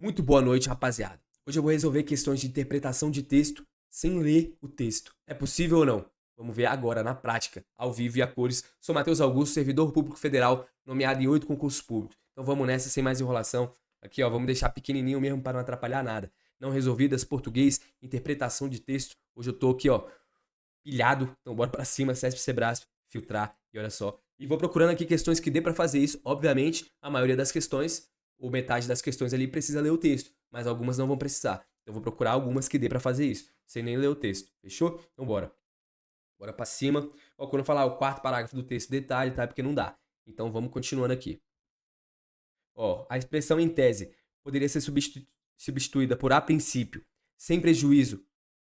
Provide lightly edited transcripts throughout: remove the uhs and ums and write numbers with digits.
Muito boa noite, rapaziada. Hoje eu vou resolver questões de interpretação de texto sem ler o texto. É possível ou não? Vamos ver agora, na prática, ao vivo e a cores. Sou Matheus Augusto, servidor público federal, nomeado em 8 concursos públicos. Então vamos nessa, sem mais enrolação. Aqui, ó, vamos deixar pequenininho mesmo para não atrapalhar nada. Não resolvidas, português, interpretação de texto. Hoje eu tô aqui, ó, pilhado. Então bora pra cima, CESP, Sebrasp, filtrar e olha só. E vou procurando aqui questões que dê para fazer isso. Obviamente, a maioria das questões ou metade das questões ali precisa ler o texto, mas algumas não vão precisar. Eu vou procurar algumas que dê pra fazer isso, sem nem ler o texto. Fechou? Então bora. Bora pra cima. Ó, quando eu falar o quarto parágrafo do texto, detalhe, tá? Porque não dá. Então vamos continuando aqui. Ó, a expressão em tese poderia ser substituída por a princípio, sem prejuízo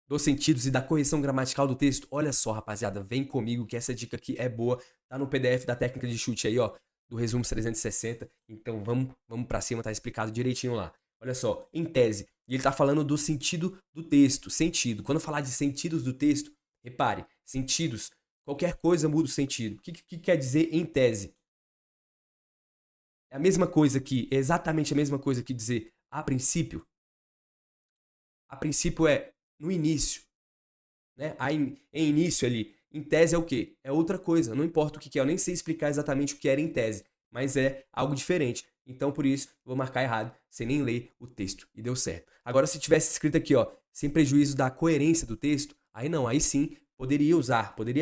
dos sentidos e da correção gramatical do texto. Olha só, rapaziada, vem comigo que essa dica aqui é boa. Tá no PDF da técnica de chute aí, ó, do resumo 360. Então vamos para cima, tá explicado direitinho lá. Olha só, em tese, e ele tá falando do sentido do texto, sentido. Quando eu falar de sentidos do texto, repare, sentidos, qualquer coisa muda o sentido. O que quer dizer em tese? É a mesma coisa que, é exatamente a mesma coisa que dizer a princípio. A princípio é no início, né? Em início ali, em tese é o quê? É outra coisa, não importa o que é, eu nem sei explicar exatamente o que era em tese, mas é algo diferente. Então, por isso, vou marcar errado, sem nem ler o texto, e deu certo. Agora, se tivesse escrito aqui, ó, sem prejuízo da coerência do texto, aí não, aí sim, poderia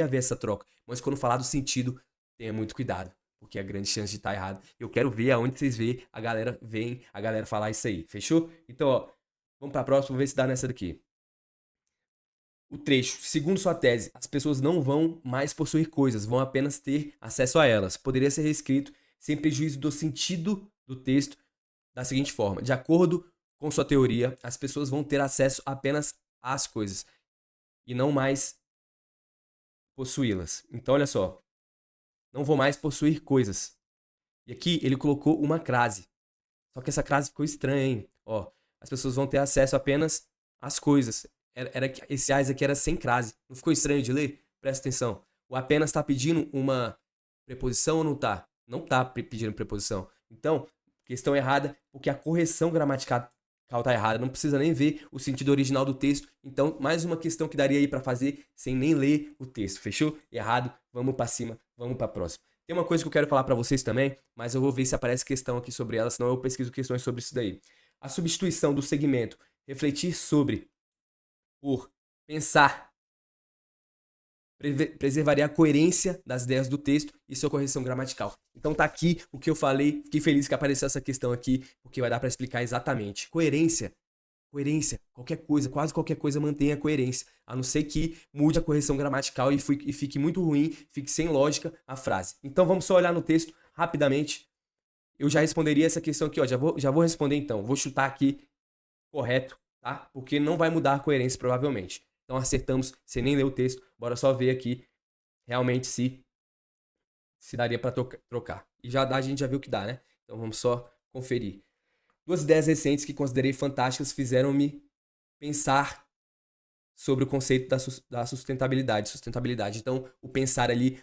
haver essa troca. Mas quando falar do sentido, tenha muito cuidado, porque é grande chance de estar errado. Eu quero ver aonde vocês veem a galera falar isso aí, fechou? Então, ó, vamos para a próxima, vamos ver se dá nessa daqui. O trecho, segundo sua tese, as pessoas não vão mais possuir coisas, vão apenas ter acesso a elas. Poderia ser reescrito sem prejuízo do sentido do texto da seguinte forma: de acordo com sua teoria, as pessoas vão ter acesso apenas às coisas e não mais possuí-las. Então, olha só, não vou mais possuir coisas. E aqui ele colocou uma crase. Só que essa crase ficou estranha, hein? Ó, as pessoas vão ter acesso apenas às coisas. Esse as aqui era sem crase. Não ficou estranho de ler? Presta atenção. O apenas tá pedindo uma preposição ou não tá? Não tá pedindo preposição. Então, questão errada, porque a correção gramatical tá errada. Não precisa nem ver o sentido original do texto. Então, mais uma questão que daria aí pra fazer sem nem ler o texto. Fechou? Errado. Vamos pra cima. Vamos pra próxima. Tem uma coisa que eu quero falar pra vocês também, mas eu vou ver se aparece questão aqui sobre ela, senão eu pesquiso questões sobre isso daí. A substituição do segmento refletir sobre por pensar preservaria a coerência das ideias do texto e sua correção gramatical. Então tá aqui o que eu falei, fiquei feliz que apareceu essa questão aqui, porque vai dar pra explicar exatamente. Coerência, qualquer coisa, quase qualquer coisa mantém a coerência, a não ser que mude a correção gramatical e fique muito ruim, fique sem lógica a frase. Então vamos só olhar no texto rapidamente. Eu já responderia essa questão aqui, ó, já vou responder então. Vou chutar aqui correto, tá? Porque não vai mudar a coerência provavelmente. Então acertamos, sem nem ler o texto, bora só ver aqui realmente se daria para trocar. E já dá, a gente já viu que dá, né? Então vamos só conferir. Duas ideias recentes que considerei fantásticas fizeram-me pensar sobre o conceito da sustentabilidade. Então, o pensar ali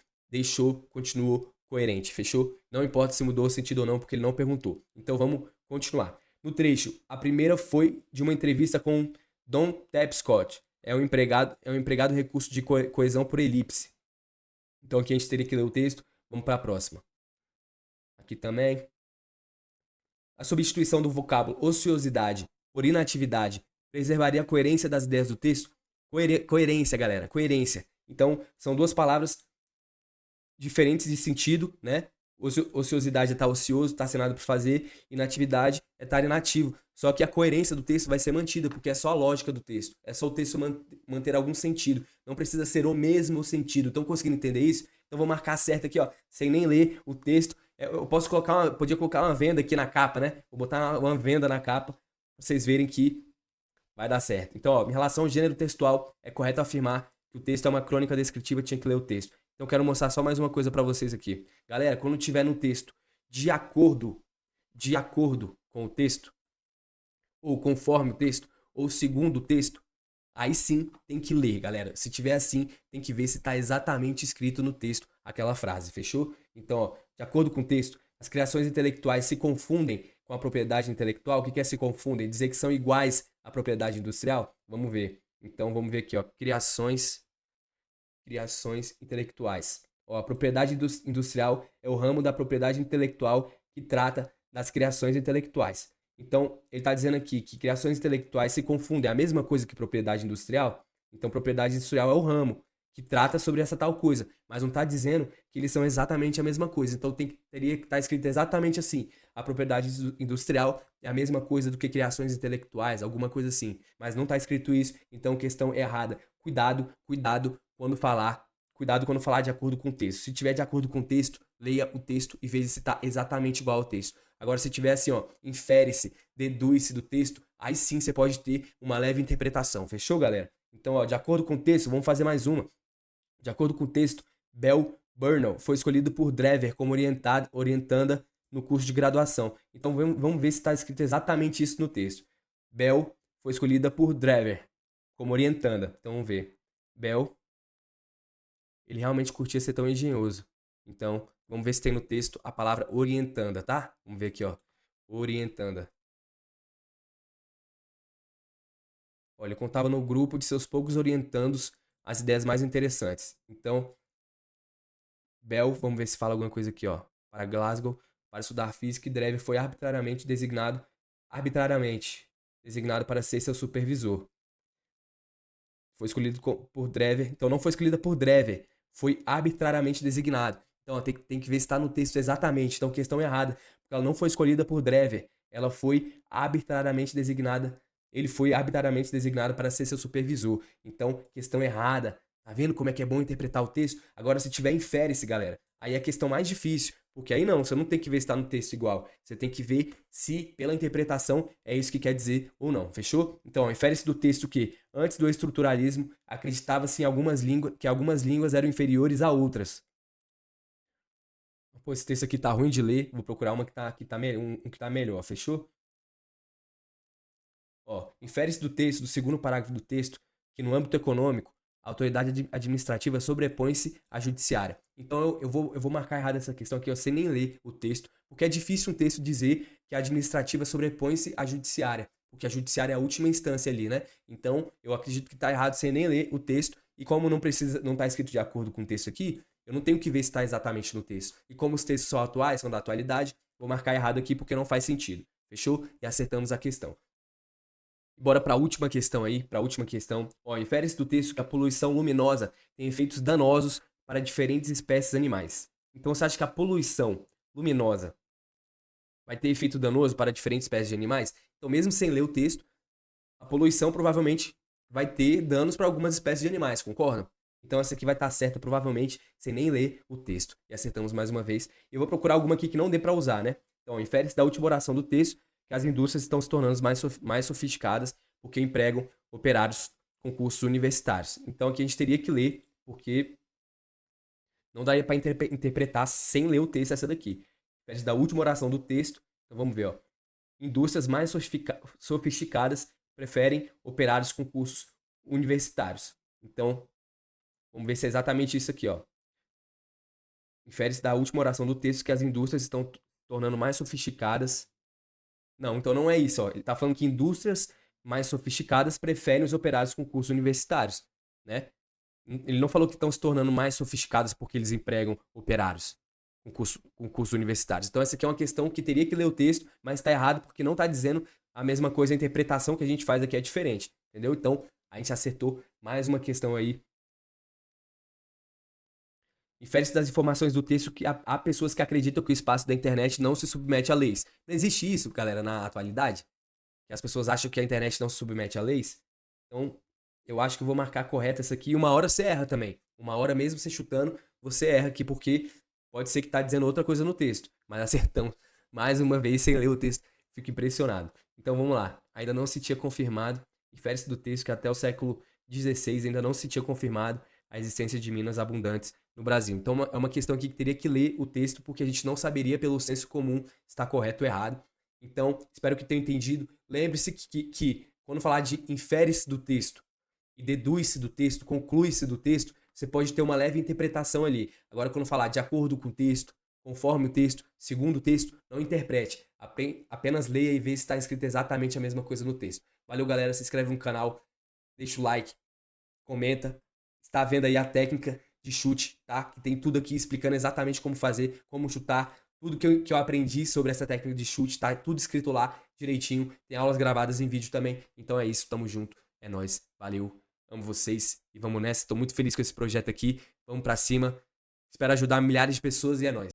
continuou coerente, fechou? Não importa se mudou o sentido ou não, porque ele não perguntou. Então, vamos continuar. No trecho, a primeira foi de uma entrevista com Don Tapscott. É um empregado recurso de coesão por elipse. Então, aqui a gente teria que ler o texto. Vamos para a próxima. Aqui também. A substituição do vocábulo ociosidade por inatividade preservaria a coerência das ideias do texto? Coerência, galera, coerência. Então, são duas palavras diferentes de sentido, né? Ociosidade é estar ocioso, estar sem nada para fazer. Inatividade é estar inativo. Só que a coerência do texto vai ser mantida, porque é só a lógica do texto. É só o texto manter algum sentido. Não precisa ser o mesmo sentido. Estão conseguindo entender isso? Então, vou marcar certo aqui, ó, sem nem ler o texto. Eu podia colocar uma venda aqui na capa, né? Vou botar uma venda na capa, pra vocês verem que vai dar certo. Então, ó, em relação ao gênero textual, é correto afirmar que o texto é uma crônica descritiva, tinha que ler o texto. Então, quero mostrar só mais uma coisa para vocês aqui. Galera, quando tiver no texto de acordo com o texto, ou conforme o texto, ou segundo o texto, aí sim tem que ler, galera. Se tiver assim, tem que ver se está exatamente escrito no texto aquela frase, fechou? Então, ó, de acordo com o texto, as criações intelectuais se confundem com a propriedade intelectual, o que é se confundem? Dizer que são iguais à propriedade industrial? Vamos ver. Então, vamos ver aqui, ó, criações intelectuais. Ó, a propriedade industrial é o ramo da propriedade intelectual que trata das criações intelectuais. Então, ele está dizendo aqui que criações intelectuais se confundem, é a mesma coisa que propriedade industrial. Então, propriedade industrial é o ramo que trata sobre essa tal coisa, mas não está dizendo que eles são exatamente a mesma coisa. Então, teria que estar escrito exatamente assim: a propriedade industrial é a mesma coisa do que criações intelectuais, alguma coisa assim. Mas não está escrito isso, então questão errada. Cuidado quando falar. Cuidado quando falar de acordo com o texto. Se tiver de acordo com o texto, leia o texto e veja se está exatamente igual ao texto. Agora, se tiver assim, ó, infere-se, deduz-se do texto, aí sim você pode ter uma leve interpretação. Fechou, galera? Então, ó, de acordo com o texto, vamos fazer mais uma. De acordo com o texto, Bell Burnell foi escolhido por Drever como orientanda no curso de graduação. Então, vamos ver se está escrito exatamente isso no texto. Bell foi escolhida por Drever como orientanda. Então, vamos ver. Bell, ele realmente curtia ser tão engenhoso. Então, vamos ver se tem no texto a palavra orientanda, tá? Vamos ver aqui, ó. Orientanda. Olha, ele contava no grupo de seus poucos orientandos as ideias mais interessantes. Então, Bell, vamos ver se fala alguma coisa aqui, ó. Para Glasgow, para estudar física, e Drever foi arbitrariamente designado para ser seu supervisor. Foi escolhido por Drever. Então, não foi escolhida por Drever. Foi arbitrariamente designado. Então, tem que ver se está no texto exatamente. Então, questão errada. Porque ela não foi escolhida por Drever. Ela foi arbitrariamente designada. Ele foi arbitrariamente designado para ser seu supervisor. Então, questão errada. Tá vendo como é que é bom interpretar o texto? Agora, se tiver infere-se, galera, aí é a questão mais difícil. Porque aí não, você não tem que ver se está no texto igual. Você tem que ver se, pela interpretação, é isso que quer dizer ou não. Fechou? Então, infere-se do texto que, antes do estruturalismo, acreditava-se que algumas línguas eram inferiores a outras. Pô, esse texto aqui tá ruim de ler. Vou procurar uma que tá melhor. Fechou? Ó, infere-se do texto, do segundo parágrafo do texto, que no âmbito econômico, a autoridade administrativa sobrepõe-se à judiciária. Então eu vou marcar errado essa questão aqui, sem nem ler o texto, porque é difícil um texto dizer que a administrativa sobrepõe-se à judiciária, porque a judiciária é a última instância ali, né? Então eu acredito que está errado sem nem ler o texto, e como não está escrito de acordo com o texto aqui, eu não tenho que ver se está exatamente no texto. E como os textos são atuais, são da atualidade, vou marcar errado aqui porque não faz sentido. Fechou? E acertamos a questão. Bora para a última questão aí, Ó, infere-se do texto que a poluição luminosa tem efeitos danosos para diferentes espécies animais. Então você acha que a poluição luminosa vai ter efeito danoso para diferentes espécies de animais? Então, mesmo sem ler o texto, a poluição provavelmente vai ter danos para algumas espécies de animais, concordam? Então essa aqui vai estar certa provavelmente sem nem ler o texto. E acertamos mais uma vez. Eu vou procurar alguma aqui que não dê para usar, né? Então, infere-se da última oração do texto que as indústrias estão se tornando mais sofisticadas porque empregam operários com cursos universitários. Então aqui a gente teria que ler, porque não daria para interpretar sem ler o texto essa daqui. Infere-se da última oração do texto. Então vamos ver, ó. Indústrias mais sofisticadas preferem operários com cursos universitários. Então, vamos ver se é exatamente isso aqui, ó. Infere-se da última oração do texto que as indústrias estão tornando mais sofisticadas. Não, então não é isso, ó. Ele está falando que indústrias mais sofisticadas preferem os operários com cursos universitários, né? Ele não falou que estão se tornando mais sofisticadas porque eles empregam operários com cursos universitários. Então essa aqui é uma questão que teria que ler o texto, mas está errado porque não está dizendo a mesma coisa, a interpretação que a gente faz aqui é diferente, entendeu? Então a gente acertou mais uma questão aí. Infere-se das informações do texto que há pessoas que acreditam que o espaço da internet não se submete a leis. Não existe isso, galera, na atualidade? Que as pessoas acham que a internet não se submete a leis? Então, eu acho que eu vou marcar correta essa aqui. Uma hora você erra também. Uma hora mesmo você chutando, você erra aqui, porque pode ser que tá dizendo outra coisa no texto. Mas acertamos mais uma vez sem ler o texto. Fico impressionado. Então vamos lá. Ainda não se tinha confirmado. Infere-se do texto que até o século XVI ainda não se tinha confirmado a existência de minas abundantes no Brasil. Então é uma questão aqui que teria que ler o texto, porque a gente não saberia pelo senso comum se está correto ou errado. Então, espero que tenham entendido. Lembre-se que quando falar de infere-se do texto e deduz-se do texto, conclui-se do texto, você pode ter uma leve interpretação ali. Agora, quando falar de acordo com o texto, conforme o texto, segundo o texto, não interprete. Apenas leia e vê se está escrito exatamente a mesma coisa no texto. Valeu, galera. Se inscreve no canal, deixa o like, comenta. Está vendo aí a técnica de chute, tá? Que tem tudo aqui explicando exatamente como fazer, como chutar. Tudo que eu aprendi sobre essa técnica de chute, tá? Tudo escrito lá direitinho. Tem aulas gravadas em vídeo também. Então é isso, tamo junto. É nóis. Valeu. Amo vocês e vamos nessa. Tô muito feliz com esse projeto aqui. Vamos pra cima. Espero ajudar milhares de pessoas e é nóis.